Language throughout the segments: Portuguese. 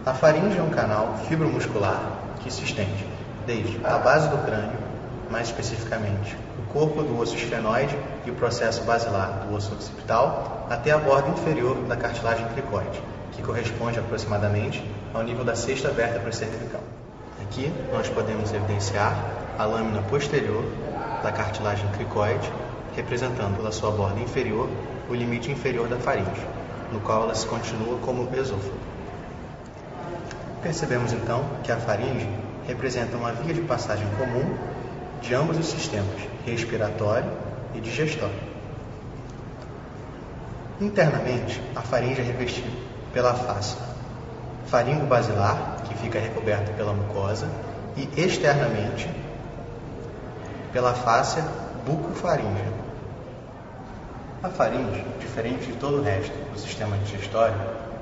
A faringe é um canal fibromuscular que se estende desde a base do crânio, mais especificamente o corpo do osso esfenoide e o processo basilar do osso occipital, até a borda inferior da cartilagem cricoide, que corresponde aproximadamente ao nível da sexta vértebra cervical. Aqui nós podemos evidenciar a lâmina posterior da cartilagem cricoide, representando pela sua borda inferior o limite inferior da faringe, no qual ela se continua como esôfago. Percebemos então que a faringe representa uma via de passagem comum de ambos os sistemas, respiratório e digestório. Internamente, a faringe é revestida pela face faringo-basilar, que fica recoberta pela mucosa, e externamente pela fáscia bucofaríngea. A faringe, diferente de todo o resto do sistema digestório,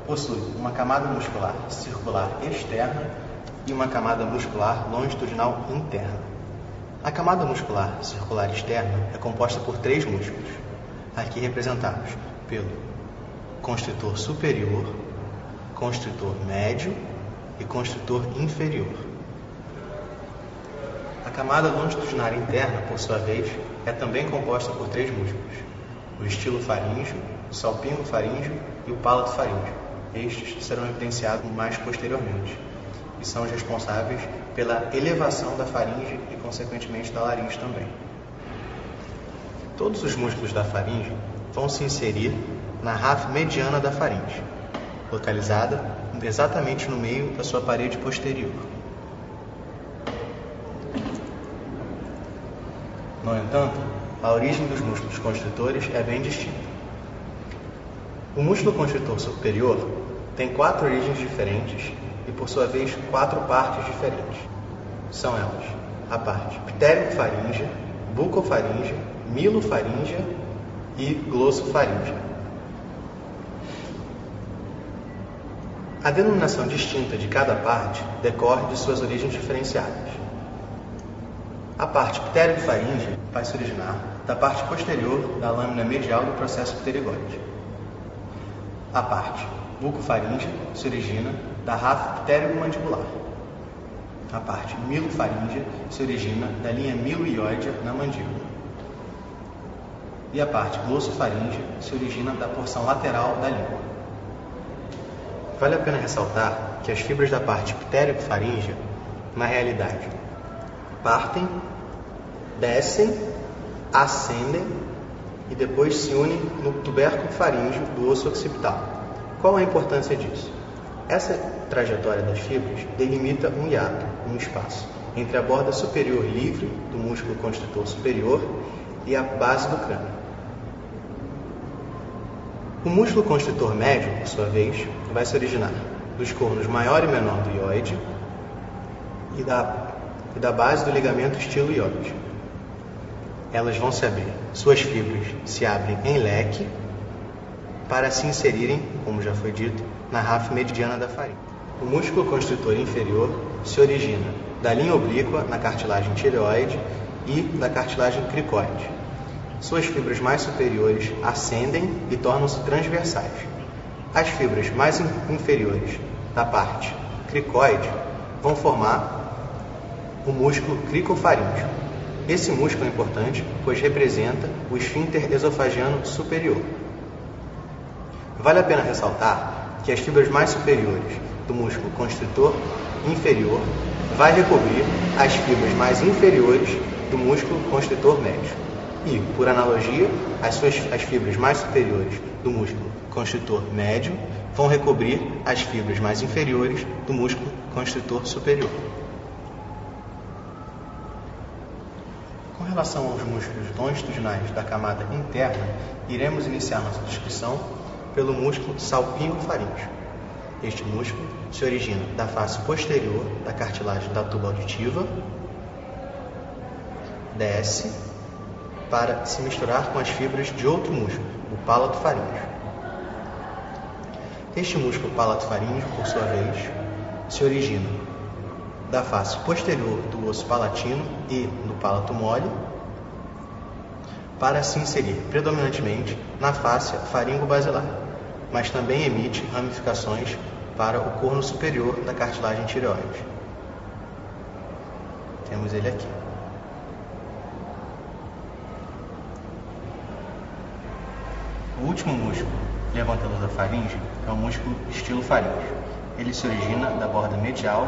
possui uma camada muscular circular externa e uma camada muscular longitudinal interna. A camada muscular circular externa é composta por 3 músculos, aqui representados pelo constritor superior, constritor médio e constritor inferior. A camada longitudinal interna, por sua vez, é também composta por 3 músculos: o estilo faríngeo, o salpingo faríngeo e o palato faríngeo. Estes serão evidenciados mais posteriormente e são os responsáveis pela elevação da faringe e, consequentemente, da laringe também. Todos os músculos da faringe vão se inserir na ráfia mediana da faringe, localizada exatamente no meio da sua parede posterior. No entanto, a origem dos músculos constritores é bem distinta. O músculo constritor superior tem 4 origens diferentes e, por sua vez, 4 partes diferentes. São elas a parte pterigofaríngea, bucofaríngea, milofaríngea e glossofaríngea. A denominação distinta de cada parte decorre de suas origens diferenciadas. A parte pterigofaríngea vai se originar da parte posterior da lâmina medial do processo pterigóide. A parte bucofaríngea se origina da ráfia pterigomandibular. A parte milofaríngea se origina da linha miloióidea na mandíbula. E a parte glossofaríngea se origina da porção lateral da língua. Vale a pena ressaltar que as fibras da parte pterigofaríngea, na realidade, partem, descem, ascendem e depois se unem no tubérculo faríngeo do osso occipital. Qual a importância disso? Essa trajetória das fibras delimita um hiato, um espaço, entre a borda superior livre do músculo constritor superior e a base do crânio. O músculo constritor médio, por sua vez, vai se originar dos cornos maior e menor do ióide e da base do ligamento estiloióide. Elas vão se abrir, suas fibras se abrem em leque para se inserirem, como já foi dito, na ráfia mediana da faringe. O músculo constritor inferior se origina da linha oblíqua na cartilagem tireoide e da cartilagem cricoide. Suas fibras mais superiores ascendem e tornam-se transversais. As fibras mais inferiores da parte cricoide vão formar o músculo cricofaríngeo. Esse músculo é importante, pois representa o esfíncter esofagiano superior. Vale a pena ressaltar que as fibras mais superiores do músculo constritor inferior vai recobrir as fibras mais inferiores do músculo constritor médio. E, por analogia, as fibras mais superiores do músculo constritor médio vão recobrir as fibras mais inferiores do músculo constritor superior. Com relação aos músculos longitudinais da camada interna, iremos iniciar nossa descrição pelo músculo salpingo-faríngeo. Este músculo se origina da face posterior da cartilagem da tuba auditiva, desce para se misturar com as fibras de outro músculo, o palato faríngeo. Este músculo palato faríngeo, por sua vez, se origina da face posterior do osso palatino e do palato mole para se inserir predominantemente na fáscia faringo-basilar, mas também emite ramificações para o corno superior da cartilagem tireoide. Temos ele aqui. O último músculo levantador da faringe é o músculo estilofaríngeo. Ele se origina da borda medial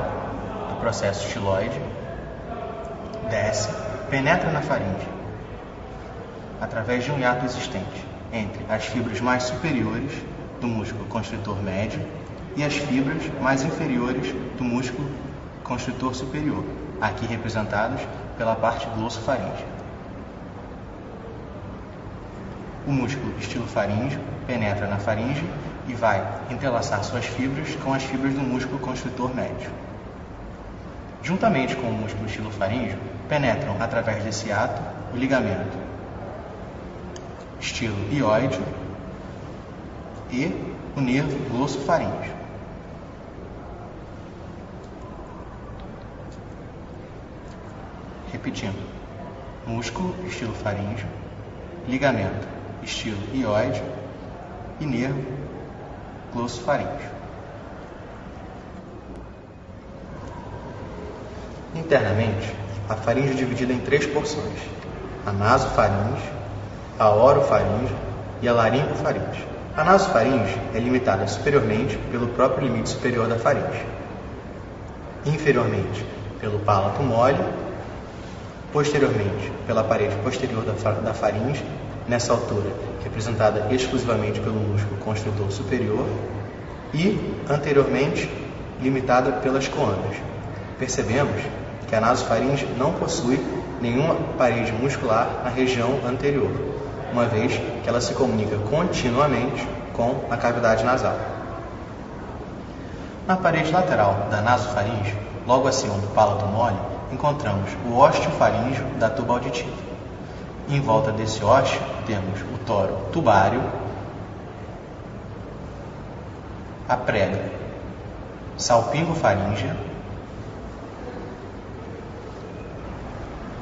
do processo estiloide, desce, penetra na faringe através de um hiato existente entre as fibras mais superiores do músculo constritor médio e as fibras mais inferiores do músculo constritor superior, aqui representados pela parte glossofaríngea. O músculo estilofaríngeo penetra na faringe e vai entrelaçar suas fibras com as fibras do músculo constritor médio. Juntamente com o músculo estilofaríngeo, penetram através desse ato o ligamento estiloioide e o nervo glossofaríngeo. Repetindo: músculo estilofaríngeo, ligamento estiloioide e nervo glossofaríngeo. Internamente, a faringe é dividida em 3 porções: a nasofaringe, a orofaringe e a laringofaringe. A nasofaringe é limitada superiormente pelo próprio limite superior da faringe, inferiormente pelo palato mole, posteriormente pela parede posterior da faringe, nessa altura representada exclusivamente pelo músculo constritor superior, e anteriormente limitada pelas coanas. Percebemos que a nasofaringe não possui nenhuma parede muscular na região anterior, uma vez que ela se comunica continuamente com a cavidade nasal. Na parede lateral da nasofaringe, logo acima do palato mole, encontramos o ósteo faríngeo da tuba auditiva. Em volta desse ósteo temos o toro tubário, a prega salpingofaríngea,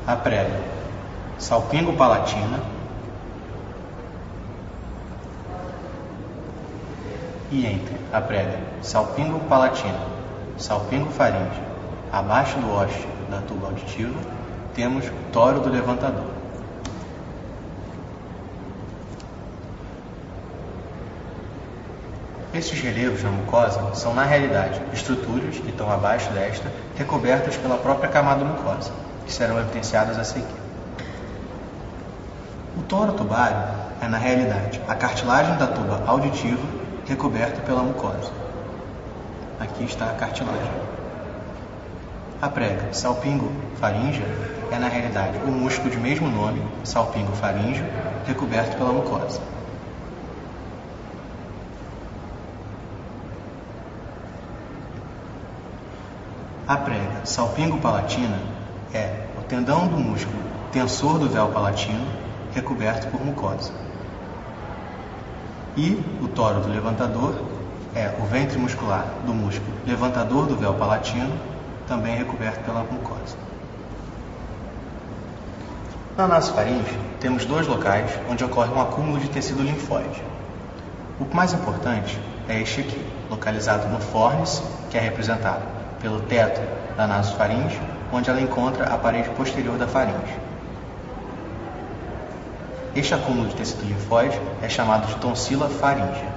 a prega salpingopalatina e entre a prega salpingopalatina e salpingofaríngea, abaixo do ósteo da tuba auditiva, temos o toro do levantador. Estes relevos na mucosa são, na realidade, estruturas que estão abaixo desta, recobertas pela própria camada mucosa, que serão evidenciadas a seguir. O toro tubário é, na realidade, a cartilagem da tuba auditiva recoberta pela mucosa. Aqui está a cartilagem. A prega salpingofaríngea é, na realidade, o músculo de mesmo nome, salpingofaríngeo, recoberto pela mucosa. A prega salpingopalatina é o tendão do músculo tensor do véu palatino, recoberto por mucosa. E o toro do levantador é o ventre muscular do músculo levantador do véu palatino, também recoberto pela mucosa. Na nasofaringe, temos 2 locais onde ocorre um acúmulo de tecido linfóide. O mais importante é este aqui, localizado no fórnice, que é representado pelo teto da nasofaringe, onde ela encontra a parede posterior da faringe. Este acúmulo de tecido linfóide é chamado de tonsila faríngea.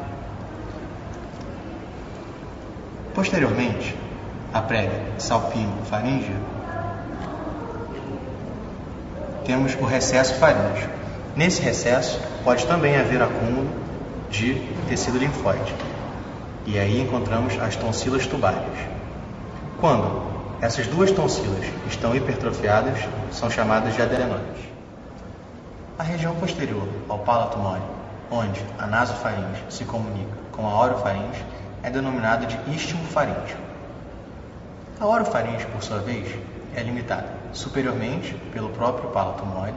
Posteriormente, a prega salpingofaríngea, temos o recesso faríngeo. Nesse recesso, pode também haver acúmulo de tecido linfóide. E aí encontramos as tonsilas tubárias. Quando essas 2 tonsilas estão hipertrofiadas, são chamadas de adenoides. A região posterior ao palato mole, onde a nasofaringe se comunica com a orofaringe, é denominada de istmo faríngeo. A orofaringe, por sua vez, é limitada superiormente pelo próprio palato mole,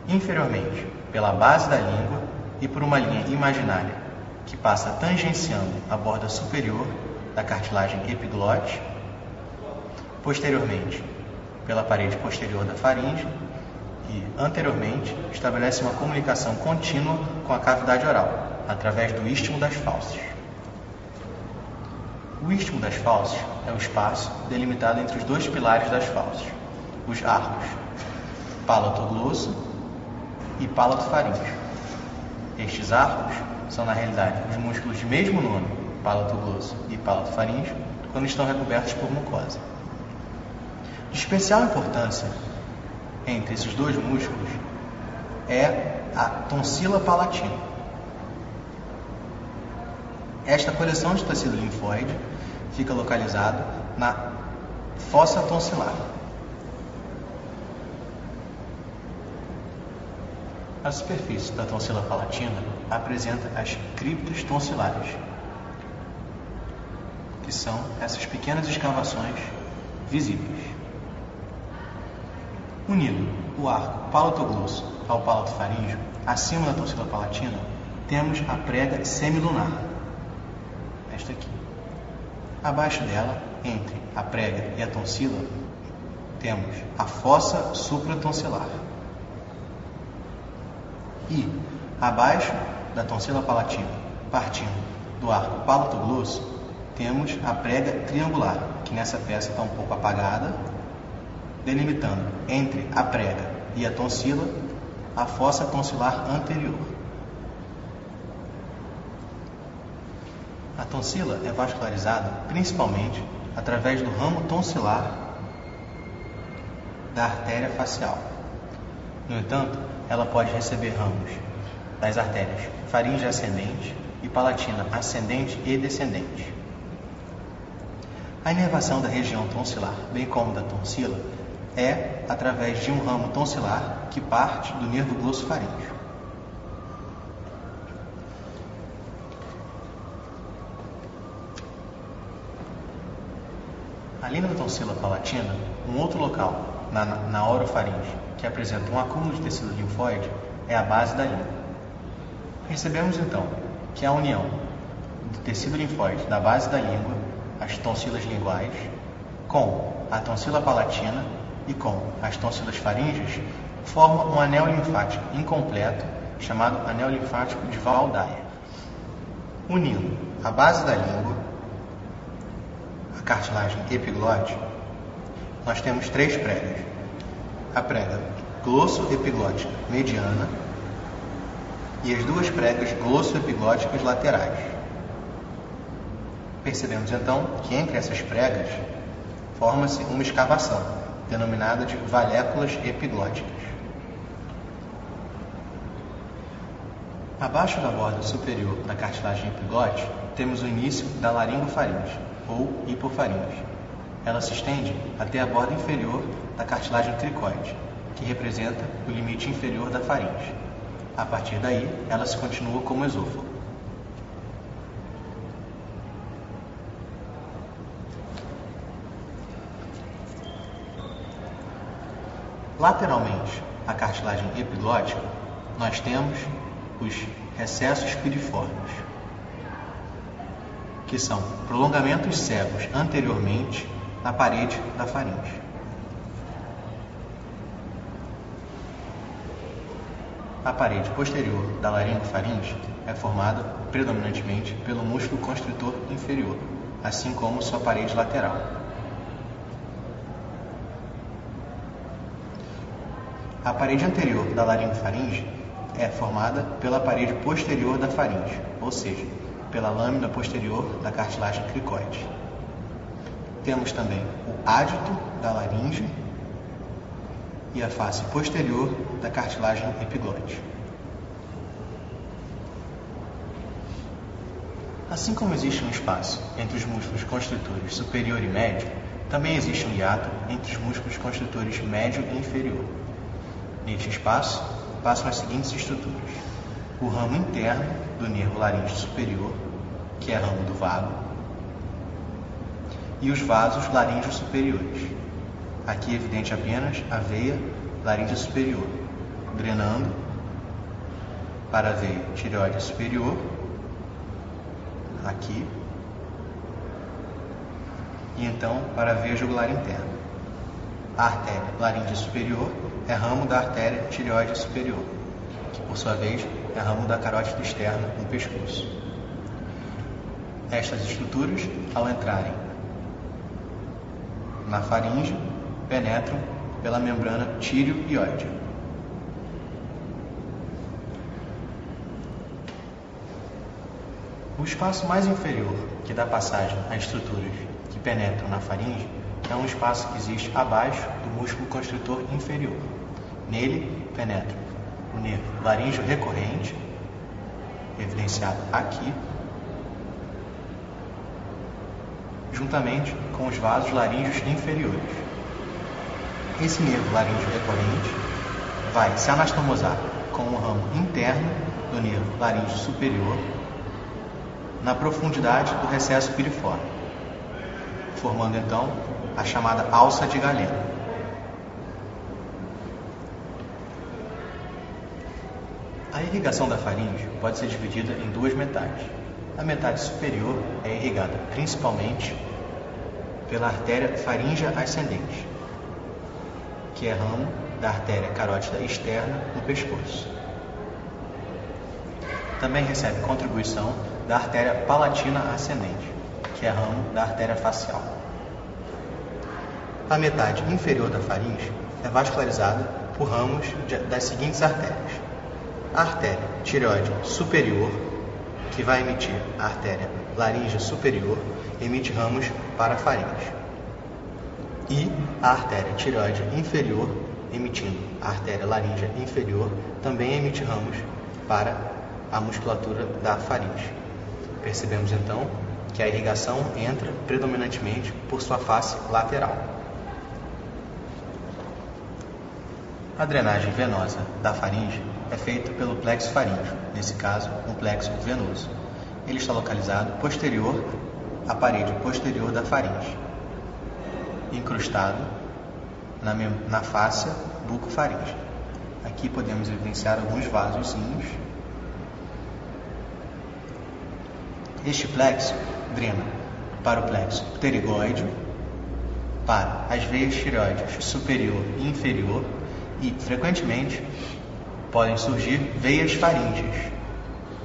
inferiormente pela base da língua e por uma linha imaginária que passa tangenciando a borda superior da cartilagem epiglote, posteriormente pela parede posterior da faringe e, anteriormente, estabelece uma comunicação contínua com a cavidade oral, através do istmo das fauces. O istmo das fauces é o espaço delimitado entre os dois pilares das fauces, os arcos pálato-glosso e pálato-faríngeo. Estes arcos são, na realidade, os músculos de mesmo nome, pálato-glosso e pálato-faríngeo, quando estão recobertos por mucosa. De especial importância entre esses dois músculos é a tonsila palatina. Esta coleção de tecido linfóide fica localizado na fossa tonsilar. A superfície da tonsila palatina apresenta as criptas tonsilares, que são essas pequenas escavações visíveis. Unindo o arco pálato-glosso ao pálato-faríngeo, acima da tonsila palatina, temos a prega semilunar, esta aqui. Abaixo dela, entre a prega e a tonsila, temos a fossa supratonsilar. E, abaixo da tonsila palatina, partindo do arco pálato-glosso, temos a prega triangular, que nessa peça está um pouco apagada, delimitando entre a prega e a tonsila a fossa tonsilar anterior. A tonsila é vascularizada principalmente através do ramo tonsilar da artéria facial. No entanto, ela pode receber ramos das artérias faríngea ascendente e palatina ascendente e descendente. A inervação da região tonsilar, bem como da tonsila, é através de um ramo tonsilar que parte do nervo glossofaríngeo. Além da tonsila palatina, um outro local na orofaringe que apresenta um acúmulo de tecido linfóide é a base da língua. Percebemos então que a união do tecido linfóide da base da língua, as tonsilas linguais, com a tonsila palatina e com as tonsilas faríngeas, forma um anel linfático incompleto chamado anel linfático de Waldeyer. Unindo a base da língua, a cartilagem epiglote, nós temos três pregas. A prega glosso-epiglótica mediana e as duas pregas glosso-epiglóticas laterais. Percebemos então que entre essas pregas forma-se uma escavação, denominada de valéculas epiglóticas. Abaixo da borda superior da cartilagem epiglote, temos o início da laringofaringe, ou hipofaringe. Ela se estende até a borda inferior da cartilagem cricoide, que representa o limite inferior da faringe. A partir daí, ela se continua como esôfago. Lateralmente à cartilagem epiglótica, nós temos os recessos piriformes, que são prolongamentos cegos anteriormente na parede da faringe. A parede posterior da laringofaringe é formada predominantemente pelo músculo constritor inferior, assim como sua parede lateral. A parede anterior da laringofaringe é formada pela parede posterior da faringe, ou seja, pela lâmina posterior da cartilagem cricoide. Temos também o ádito da laringe e a face posterior da cartilagem epiglote. Assim como existe um espaço entre os músculos constritores superior e médio, também existe um hiato entre os músculos constritores médio e inferior. Neste espaço, passam as seguintes estruturas: o ramo interno do nervo laríngeo superior, que é ramo do vago, e os vasos laríngeos superiores. Aqui é evidente apenas a veia laríngea superior, drenando para a veia tireoide superior, aqui, e então para a veia jugular interna. A artéria laríngea superior é ramo da artéria tireoide superior, que por sua vez é ramo da carótida externa no pescoço. Estas estruturas, ao entrarem na faringe, penetram pela membrana tireoide. O espaço mais inferior que dá passagem a estruturas que penetram na faringe é um espaço que existe abaixo do músculo constritor inferior. Nele penetra o nervo laríngeo recorrente, evidenciado aqui, juntamente com os vasos laríngeos inferiores. Esse nervo laríngeo recorrente vai se anastomosar com o ramo interno do nervo laríngeo superior na profundidade do recesso piriforme, formando então a chamada alça de Galeno. A irrigação da faringe pode ser dividida em duas metades. A metade superior é irrigada principalmente pela artéria faríngea ascendente, que é ramo da artéria carótida externa no pescoço. Também recebe contribuição da artéria palatina ascendente, que é ramo da artéria facial. A metade inferior da faringe é vascularizada por ramos das seguintes artérias: a artéria tireoide superior, que vai emitir a artéria laríngea superior, emite ramos para a faringe. E a artéria tireoide inferior, emitindo a artéria laríngea inferior, também emite ramos para a musculatura da faringe. Percebemos então que a irrigação entra predominantemente por sua face lateral. A drenagem venosa da faringe é feita pelo plexo faríngeo, nesse caso, um plexo venoso. Ele está localizado posterior à parede posterior da faringe, incrustado na fáscia bucofaríngea. Aqui podemos evidenciar alguns vasozinhos. Este plexo drena para o plexo pterigóide, para as veias tireoides superior e inferior, e frequentemente podem surgir veias faríngeas,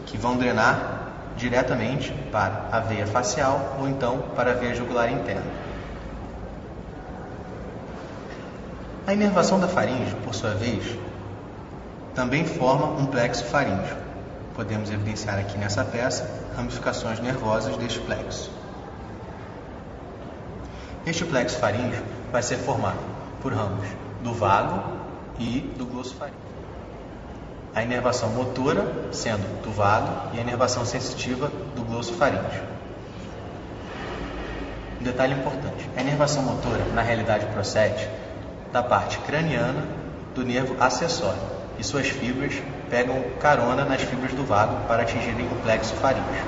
que vão drenar diretamente para a veia facial ou então para a veia jugular interna. A inervação da faringe, por sua vez, também forma um plexo faríngeo. Podemos evidenciar aqui nessa peça ramificações nervosas deste plexo. Este plexo faríngeo vai ser formado por ramos do vago e do glossofaríngeo. A inervação motora sendo do vago e a inervação sensitiva do glossofaríngeo. Um detalhe importante: a inervação motora, na realidade, procede da parte craniana do nervo acessório, e suas fibras pegam carona nas fibras do vago para atingirem o plexo faríngeo.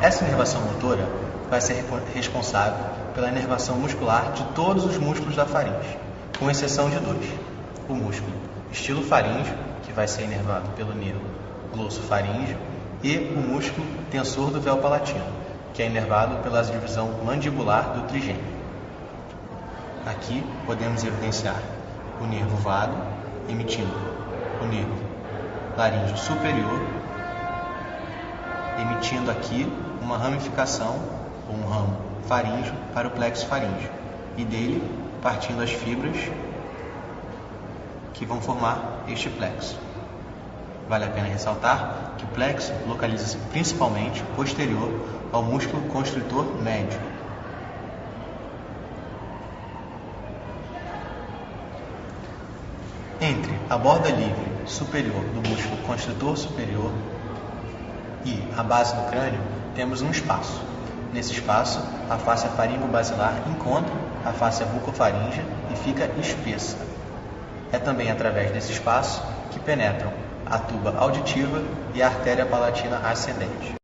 Essa inervação motora vai ser responsável pela inervação muscular de todos os músculos da faringe, com exceção de dois: o músculo estilofaríngeo, que vai ser inervado pelo nervo glossofaríngeo, e o músculo tensor do véu palatino, que é inervado pela divisão mandibular do trigêmeo. Aqui podemos evidenciar o nervo vago emitindo o nervo laríngeo superior, emitindo aqui uma ramificação, ou um ramo faríngeo para o plexo faríngeo, e dele partindo as fibras que vão formar este plexo. Vale a pena ressaltar que o plexo localiza-se principalmente posterior ao músculo constritor médio. Entre a borda livre superior do músculo constritor superior e a base do crânio, temos um espaço. Nesse espaço, a fáscia faringo-basilar encontra a fáscia bucofaríngea e fica espessa. É também através desse espaço que penetram a tuba auditiva e a artéria palatina ascendente.